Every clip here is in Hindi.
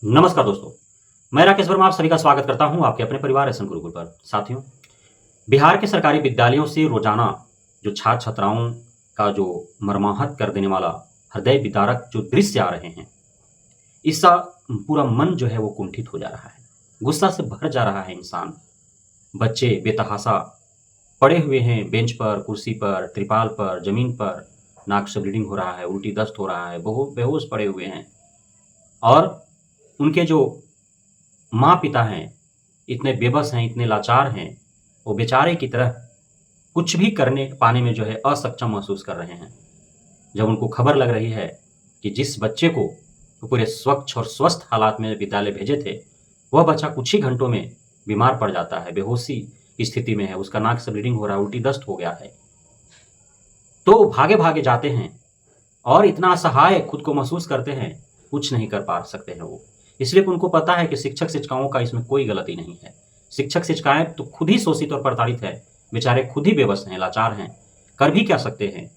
नमस्कार दोस्तों, मैं राकेश वर्मा आप सभी का स्वागत करता हूं आपके अपने परिवार एसएन गुरुकुल पर। साथियों, बिहार के सरकारी विद्यालयों से रोजाना जो छात्र छात्राओं का जो मर्माहत कर देने वाला हृदय विदारक जो दृश्य आ रहे हैं, इसका पूरा मन जो है वो कुंठित हो जा रहा है, गुस्सा से भर जा रहा है इंसान। बच्चे बेतहाशा पड़े हुए हैं बेंच पर, कुर्सी पर, त्रिपाल पर, जमीन पर, नाक से ब्लीडिंग हो रहा है, उल्टी दस्त हो रहा है, बेहोश पड़े हुए हैं और उनके जो माँ-पिता हैं, इतने बेबस हैं, इतने लाचार हैं, वो बेचारे की तरह कुछ भी करने पाने में जो है असक्षम महसूस कर रहे हैं। जब उनको खबर लग रही है कि जिस बच्चे को वो पूरे स्वच्छ और स्वस्थ हालात में विद्यालय भेजे थे, वह बच्चा कुछ ही घंटों में बीमार पड़ जाता है, बेहोशी की स्थिति में है, उसका नाक से ब्लीडिंग हो रहा है, उल्टी दस्त हो गया है। तो भागे-भागे जाते हैं और इतना असहाय खुद को महसूस करते हैं, कुछ नहीं कर पा सकते हैं वो। इसलिए कि उनको पता है कि शिक्षक-शिक्षिकाओं का इसमें कोई गलती नहीं है। शिक्षक-शिक्षिकाएँ तो खुद ही शोषित और प्रताड़ित हैं, बेचारे खुद ही बेबस हैं, लाचार हैं, कर भी क्या सकते हैं?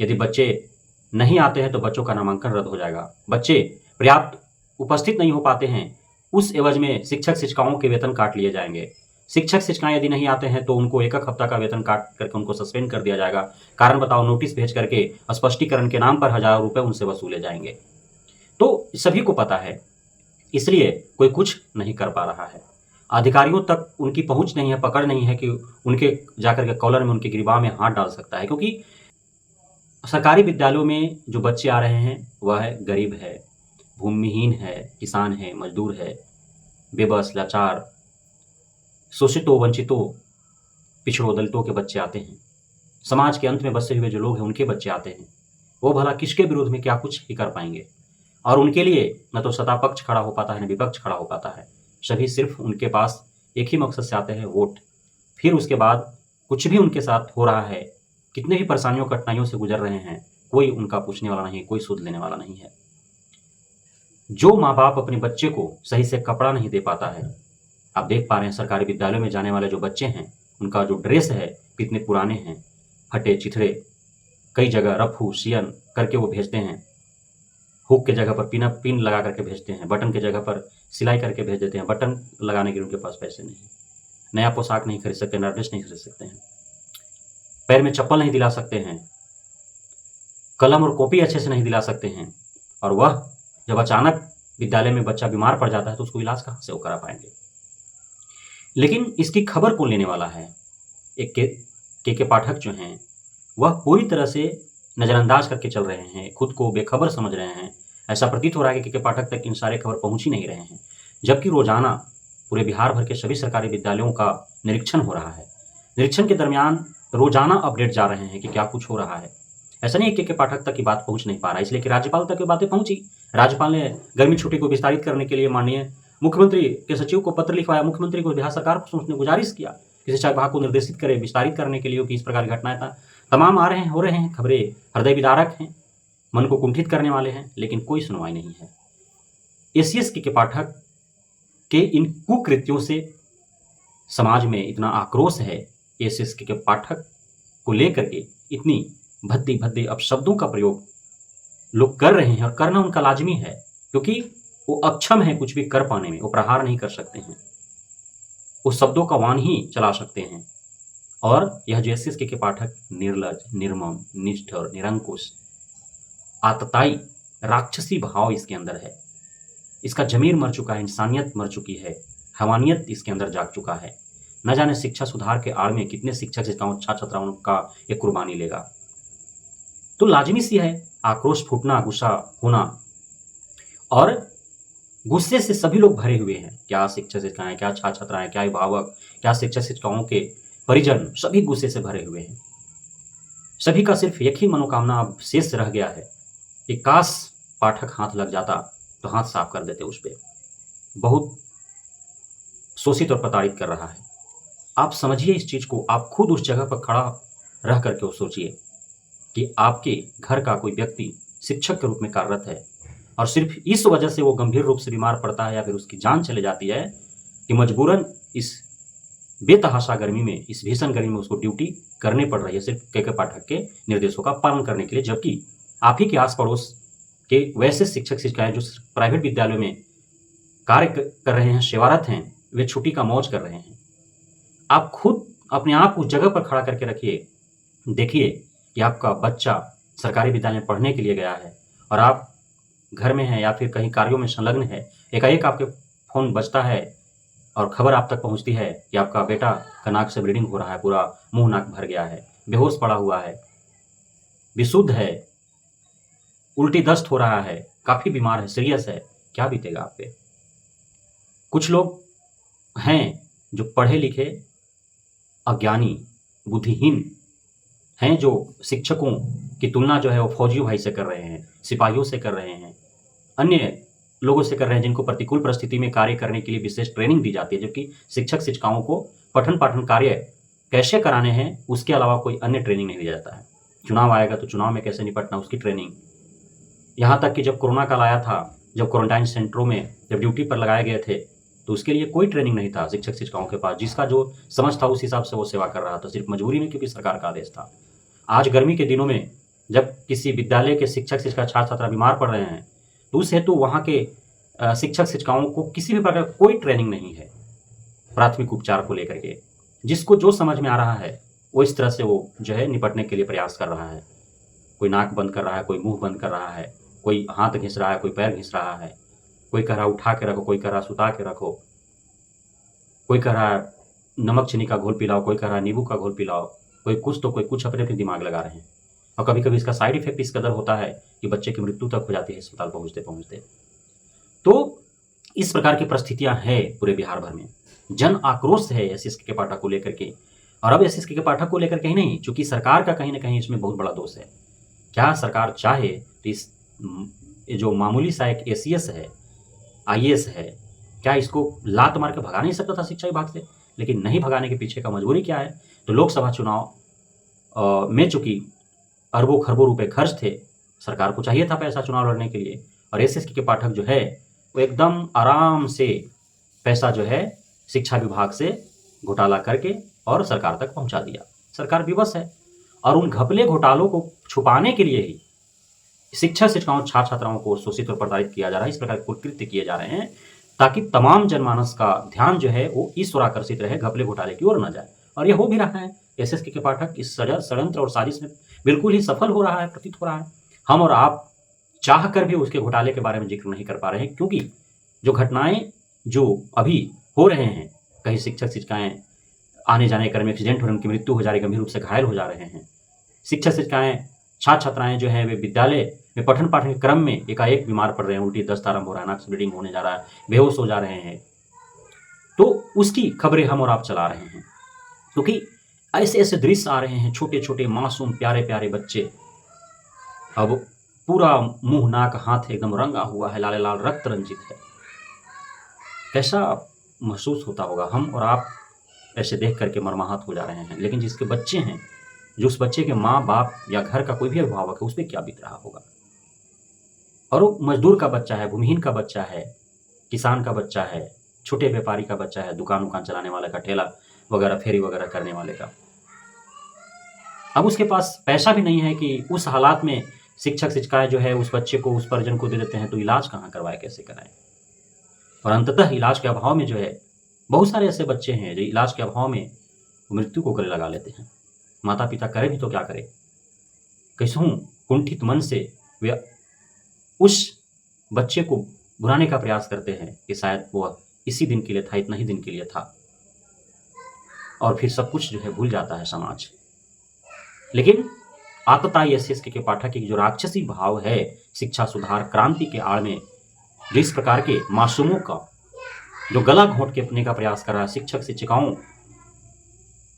यदि बच्चे नहीं आते हैं तो बच्चों का नामांकन रद्द हो जाएगा। बच्चे पर्याप्त उपस्थित नहीं हो पाते हैं, उस एवज में शिक्षक-शिक्षिकाओं के वेतन काट लिए जाएँगे। शिक्षक-शिक्षिकाएँ यदि नहीं आते हैं तो उनको 1-1 हफ्ता का वेतन काट करके उनको सस्पेंड कर दिया जाएगा। कारण बताओ नोटिस भेज करके स्पष्टीकरण के नाम पर हज़ारों रुपए उनसे वसूले जाएँगे। तो सभी को पता है, इसलिए कोई कुछ नहीं कर पा रहा है। अधिकारियों तक उनकी पहुँच नहीं है, पकड़ नहीं है कि उनके जाकर के कॉलर में, उनके ग्रीवा में हाथ डाल सकता है, क्योंकि सरकारी विद्यालयों में जो बच्चे आ रहे हैं, वह गरीब है, भूमिहीन है, किसान है, मज़दूर है, बेबस, लाचार, शोषितों, वंचितों, पिछड़ों, दलितों के बच्चे आते हैं। समाज के अंत में बसे हुए जो लोग हैं, उनके बच्चे आते हैं। वो भला किसके विरोध में क्या कुछ ही कर पाएँगे? और उनके लिए न तो सत्ता पक्ष खड़ा हो पाता है, न विपक्ष खड़ा हो पाता है। सभी सिर्फ़ उनके पास एक ही मकसद से आते हैं, वोट। फिर उसके बाद कुछ भी उनके साथ हो रहा है, कितने भी परेशानियों, कठिनाइयों से गुज़र रहे हैं, कोई उनका पूछने वाला नहीं है, कोई सुध लेने वाला नहीं है। जो माँ-बाप अपने बच्चे को सही से कपड़ा नहीं दे पाता है, आप देख पा रहे हैं सरकारी विद्यालयों में जाने वाले जो बच्चे हैं, उनका जो ड्रेस है, कितने पुराने हैं, फटे-चिथड़े, कई जगह रफू, सियन करके वो भेजते हैं। हुक के जगह पर पिन लगा करके भेजते हैं, बटन के जगह पर सिलाई करके भेज देते हैं, बटन लगाने के लिए उनके पास पैसे नहीं। नया पोशाक नहीं खरीद सकते, नया ड्रेस नहीं खरीद सकते हैं, पैर में चप्पल नहीं दिला सकते हैं, कलम और कॉपी अच्छे से नहीं दिला सकते हैं, और वह जब अचानक विद्यालय में बच्चा बीमार पड़ जाता है तो उसको इलाज कहाँ से वो करा पाएंगे? लेकिन इसकी खबर कौन लेने वाला है? एक के पाठक जो हैं, वह पूरी तरह से नज़रअंदाज करके चल रहे हैं, खुद को बेखबर समझ रहे हैं। ऐसा प्रतीत हो रहा है कि के पाठक तक इन सारे खबर पहुँच ही नहीं रहे हैं। जबकि रोज़ाना पूरे बिहार भर के सभी सरकारी विद्यालयों का निरीक्षण हो रहा है। निरीक्षण के दरमियान रोज़ाना अपडेट जा रहे हैं कि क्या कुछ हो रहा है। ऐसा नहीं है के पाठक तक की बात पहुँच नहीं पा रहा है, इसलिए कि राज्यपाल तक ये बातें पहुँची। राज्यपाल ने गर्मी छुट्टी को विस्तारित करने के लिए माननीय मुख्यमंत्री के सचिव को पत्र लिखवाया, मुख्यमंत्री को बिहार सरकार को उसने गुजारिश किया कि शिक्षा विभाग को निर्देशित करे, विस्तारित करने के लिए कि इस प्रकार की घटनाएँ तमाम आ रहे हैं, हो रहे हैं, खबरें हृदय विदारक हैं, मन को कुंठित करने वाले हैं, लेकिन कोई सुनवाई नहीं है। एसीएस के पाठक के इन कुकृत्यों से समाज में इतना आक्रोश है, एसीएस के पाठक को लेकर के इतनी भद्दी-भद्दी अपशब्दों का प्रयोग लोग कर रहे हैं और करना उनका लाज़मी है, क्योंकि वो अक्षम है कुछ भी कर पाने में, वो प्रहार नहीं कर सकते हैं। वो शब्दों का वाण ही चला सकते हैं। और यह जो एसीएस के पाठक निर्लज, निर्मम, निष्ठुर, निरंकुश, आतताई, राक्षसी भाव इसके अंदर है। इसका ज़मीर मर चुका है, इंसानियत मर चुकी है, हैवानियत इसके अंदर जाग चुका है। न जाने शिक्षा सुधार के आड़ में कितने शिक्षक-शिक्षिकाओं, छात्र-छात्राओं का ये कुर्बानी लेगा। तो लाज़मी सी है आक्रोश फूटना, गुस्सा होना, और गुस्से से सभी लोग भरे हुए हैं। क्या शिक्षक-शिक्षिकाएँ, क्या छात्र-छात्राएँ, क्या अभिभावक, क्या शिक्षक-शिक्षिकाओं के परिजन, सभी गुस्से से भरे हुए हैं। सभी का सिर्फ एक ही मनोकामना अब शेष रह गया है कि काश पाठक हाथ लग जाता तो हाथ साफ कर देते उस पे। बहुत शोषित और प्रताड़ित कर रहा है। आप समझिए इस चीज़ को, आप खुद उस जगह पर खड़ा रह करके वो सोचिए कि आपके घर का कोई व्यक्ति शिक्षक के रूप में कार्यरत है और सिर्फ इस वजह से वो गंभीर रूप से बीमार पड़ता है या फिर उसकी जान चले जाती है कि मजबूरन इस बेतहाशा गर्मी में, इस भीषण गर्मी में उसको ड्यूटी करनी पड़ रही है सिर्फ के पाठक के निर्देशों का पालन करने के लिए। जबकि आप ही के आस पड़ोस के वैसे शिक्षक शिक्षिकाएं जो प्राइवेट विद्यालयों में कार्य कर रहे हैं, सेवारत हैं, वे छुट्टी का मौज कर रहे हैं। आप खुद अपने आप को जगह पर खड़ा करके रखिए, देखिए कि आपका बच्चा सरकारी विद्यालय में पढ़ने के लिए गया है और आप घर में हैं या फिर कहीं कार्यों में संलग्न है, एकाएक आपके फ़ोन बजता है और खबर आप तक पहुंचती है कि आपका बेटा का नाक से ब्लीडिंग हो रहा है, पूरा मुंह नाक भर गया है, बेहोश पड़ा हुआ है, विशुद्ध है, उल्टी दस्त हो रहा है, काफ़ी बीमार है, सीरियस है, क्या बीतेगा आप पे? कुछ लोग हैं जो पढ़े लिखे अज्ञानी, बुद्धिहीन हैं, जो शिक्षकों की तुलना जो है वो फौजियों भाई से कर रहे हैं, सिपाहियों से कर रहे हैं, अन्य लोगों से कर रहे हैं जिनको प्रतिकूल परिस्थिति में कार्य करने के लिए विशेष ट्रेनिंग दी जाती है, जबकि शिक्षक शिक्षिकाओं को पठन पाठन कार्य कैसे कराने हैं उसके अलावा कोई अन्य ट्रेनिंग नहीं दिया जाता है। चुनाव आएगा तो चुनाव में कैसे निपटना उसकी ट्रेनिंग, यहाँ तक कि जब कोरोना काल आया था, जब क्वारंटाइन सेंटरों में जब ड्यूटी पर लगाए गए थे, तो उसके लिए कोई ट्रेनिंग नहीं था शिक्षक शिक्षिकाओं के पास, जिसका जो समझ था उस हिसाब से वो सेवा कर रहा था, सिर्फ मजबूरी में क्योंकि सरकार का आदेश था। आज गर्मी के दिनों में जब किसी विद्यालय के शिक्षक शिक्षिका छात्र छात्रा बीमार पड़ रहे हैं, तो उस हेतु वहाँ के शिक्षक शिक्षिकाओं को किसी भी प्रकार का कोई ट्रेनिंग नहीं है प्राथमिक उपचार को लेकर के। जिसको जो समझ में आ रहा है वो इस तरह से वो जो है निपटने के लिए प्रयास कर रहा है। कोई नाक बंद कर रहा है, कोई मुंह बंद कर रहा है, कोई हाथ घिस रहा है, कोई पैर घिस रहा है, कोई कह रहा उठा के रखो, कोई कह रहा सुता के रखो, कोई कह रहा नमक चीनी का घोल पिलाओ, कोई कह रहा नींबू का घोल पिलाओ, कोई कुछ तो कोई कुछ अपने अपने दिमाग लगा रहे हैं। और कभी कभी इसका साइड इफेक्ट इस कदर होता है कि बच्चे की मृत्यु तक हो जाती है अस्पताल पहुँचते पहुँचते। तो इस प्रकार की परिस्थितियां हैं पूरे बिहार भर में। जन आक्रोश है एसएसके के पाठक को लेकर के, और अब एसएसके के पाठक को लेकर के ही नहीं, चूंकि सरकार का कहीं ना कहीं इसमें बहुत बड़ा दोष है। क्या सरकार चाहे तो इस जो मामूली सा एक एसीएस है, आईएएस है, क्या इसको लात मार के भगा नहीं सकता था शिक्षा विभाग से? लेकिन नहीं भगाने के पीछे का मजबूरी क्या है? तो लोकसभा चुनाव में चूंकि अरबों खरबों रुपए खर्च थे, सरकार को चाहिए था पैसा चुनाव लड़ने के लिए, और एसएसके के पाठक जो है वो एकदम आराम से पैसा जो है शिक्षा विभाग से घोटाला करके और सरकार तक पहुंचा दिया। सरकार विवश है और उन घपले घोटालों को छुपाने के लिए ही शिक्षक शिक्षिकाओं छात्र छात्राओं को शोषित और प्रताड़ित किया जा रहा है। इस प्रकार के कुकृत्य किए जा रहे हैं ताकि तमाम जनमानस का ध्यान जो है वो इस ओर आकर्षित रहे, घपले घोटाले की ओर न जाए। और ये हो भी रहा है। एसएसके के पाठक इस षड्यंत्र और साजिश में बिल्कुल ही सफल हो रहा है, प्रतीत हो रहा है। हम और आप चाह कर भी उसके घोटाले के बारे में जिक्र नहीं कर पा रहे हैं, क्योंकि जो घटनाएं जो अभी हो रहे हैं, कहीं शिक्षक शिक्षिकाएं आने जाने क्रम में एक्सीडेंट हो रहे, उनकी मृत्यु हो जा रही, गंभीर रूप से घायल हो जा रहे हैं। शिक्षक शिक्षिकाएं छात्र छात्राएं जो है वे विद्यालय में पठन पाठन के क्रम में एकाएक बीमार पड़ रहे हैं, उल्टी दस्त आरंभ हो रहा है, नाक से ब्लीडिंग होने जा रहा है, बेहोश हो जा रहे हैं। तो उसकी खबरें हम और आप चला रहे हैं, क्योंकि ऐसे ऐसे दृश्य आ रहे हैं, छोटे छोटे मासूम प्यारे प्यारे बच्चे, अब पूरा मुंह नाक हाथ एकदम रंगा हुआ है, लाल लाल रक्त रंजित है। कैसा महसूस होता होगा? हम और आप ऐसे देख करके मर्माहत हो जा रहे हैं, लेकिन जिसके बच्चे हैं, जो उस बच्चे के माँ बाप या घर का कोई भी अभिभावक है, उस पर क्या बीत रहा होगा? और वो मजदूर का बच्चा है, भूमिहीन का बच्चा है, किसान का बच्चा है, छोटे व्यापारी का बच्चा है, दुकान उकान चलाने वाले का, ठेला वगैरह फेरी वगैरह करने वाले का। अब उसके पास पैसा भी नहीं है कि उस हालात में शिक्षक शिक्षिकाएं जो है उस बच्चे को, उस परिजन को दे देते हैं, तो इलाज कहाँ करवाए, कैसे कराएं? और अंततः इलाज के अभाव में जो है बहुत सारे ऐसे बच्चे हैं जो इलाज के अभाव में मृत्यु को गले लगा लेते हैं। माता पिता करे भी तो क्या करे? कैसहूं कुंठित मन से वे उस बच्चे को बुलाने का प्रयास करते हैं कि शायद वो इसी दिन के लिए था, इतना ही दिन के लिए था, और फिर सब कुछ जो है भूल जाता है समाज। लेकिन आतताई एसएसके के पाठक की जो राक्षसी भाव है शिक्षा सुधार क्रांति के आड़ में, जो इस प्रकार के मासूमों का जो गला घोंट के अपने का प्रयास कर रहा है, शिक्षक शिक्षिकाओं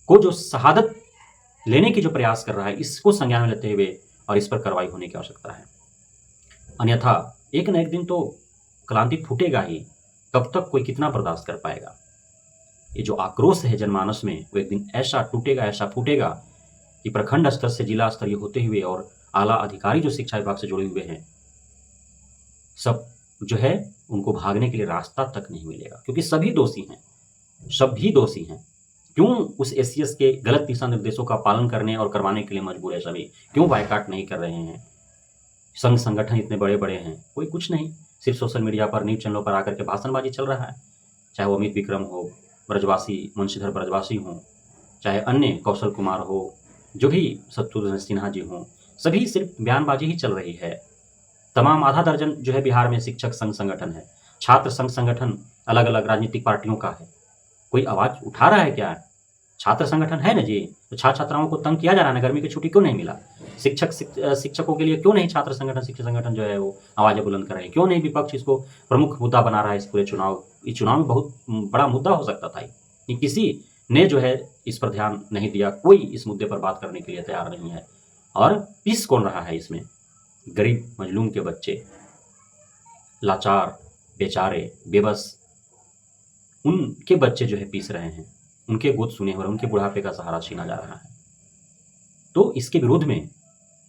को जो शहादत लेने की जो प्रयास कर रहा है, इसको संज्ञान में लेते हुए और इस पर कार्रवाई होने की आवश्यकता है। अन्यथा एक न एक दिन तो क्रांति फूटेगा ही, तब तक कोई कितना बर्दाश्त कर पाएगा? ये जो आक्रोश है जनमानस में, वो एक दिन ऐसा टूटेगा, ऐसा फूटेगा कि प्रखंड स्तर से जिला स्तरीय होते हुए और आला अधिकारी जो शिक्षा विभाग से जुड़े हुए हैं, सब जो है उनको भागने के लिए रास्ता तक नहीं मिलेगा, क्योंकि सभी दोषी हैं, सभी दोषी हैं। क्यों उस एसीएस के गलत दिशा निर्देशों का पालन करने और करवाने के लिए मजबूर है सभी? क्यों बायकाट नहीं कर रहे हैं? संघ संगठन इतने बड़े बड़े हैं, कोई कुछ नहीं। सिर्फ सोशल मीडिया पर, न्यूज़ चैनलों पर आकर के भाषणबाजी चल रहा है। चाहे वो अमित विक्रम हो, ब्रजवासी मुंशीधर ब्रजवासी हों, चाहे अन्य कौशल कुमार हो, जो भी शत्रुघ्न सिन्हा जी हों, सभी सिर्फ बयानबाजी ही चल रही है। तमाम आधा दर्जन जो है बिहार में शिक्षक संघ संगठन है, छात्र संघ संगठन अलग अलग राजनीतिक पार्टियों का है। कोई आवाज़ उठा रहा है क्या? छात्र संगठन है ना जी, तो छात्र छात्राओं को तंग किया जा रहा है ना, गर्मी की छुट्टी क्यों नहीं मिला? शिक्षकों के लिए क्यों नहीं छात्र संगठन, शिक्षक संगठन जो है वो आवाज़ें बुलंद कर रहे हैं? क्यों नहीं विपक्ष इसको प्रमुख मुद्दा बना रहा है इस पूरे चुनाव? इस चुनाव में बहुत बड़ा मुद्दा हो सकता था ये, किसी ने जो है इस पर ध्यान नहीं दिया। कोई इस मुद्दे पर बात करने के लिए तैयार नहीं है। और पीस कौन रहा है इसमें? गरीब मजलूम के बच्चे, लाचार, बेचारे, बेबस, उनके बच्चे जो है पीस रहे हैं, उनके गोद सुने हो रहे हैं, उनके बुढ़ापे का सहारा छीना जा रहा है। तो इसके विरोध में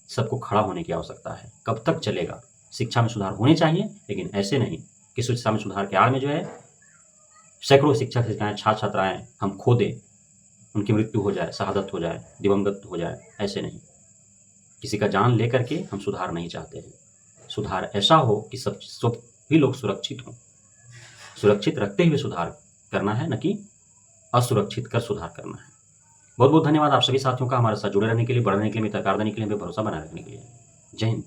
सबको खड़ा होने की आवश्यकता है। कब तक चलेगा? शिक्षा में सुधार होने चाहिए, लेकिन ऐसे नहीं कि शिक्षा में सुधार के आड़ में जो है सैकड़ों शिक्षक शिक्षिकाएं, छात्र छात्राएं हम खो दें, उनकी मृत्यु हो जाए, शहादत हो जाए, दिवंगत हो जाए। ऐसे नहीं, किसी का जान ले करके हम सुधार नहीं चाहते हैं। सुधार ऐसा हो कि सब भी लोग सुरक्षित हों। सुरक्षित रखते हुए सुधार करना है, न कि असुरक्षित कर सुधार करना है। बहुत बहुत धन्यवाद आप सभी साथियों का हमारे साथ जुड़े रहने के लिए, बढ़ने के लिए, मित्रकार देने के लिए, हमें भरोसा बनाए रखने के लिए। जय हिंद।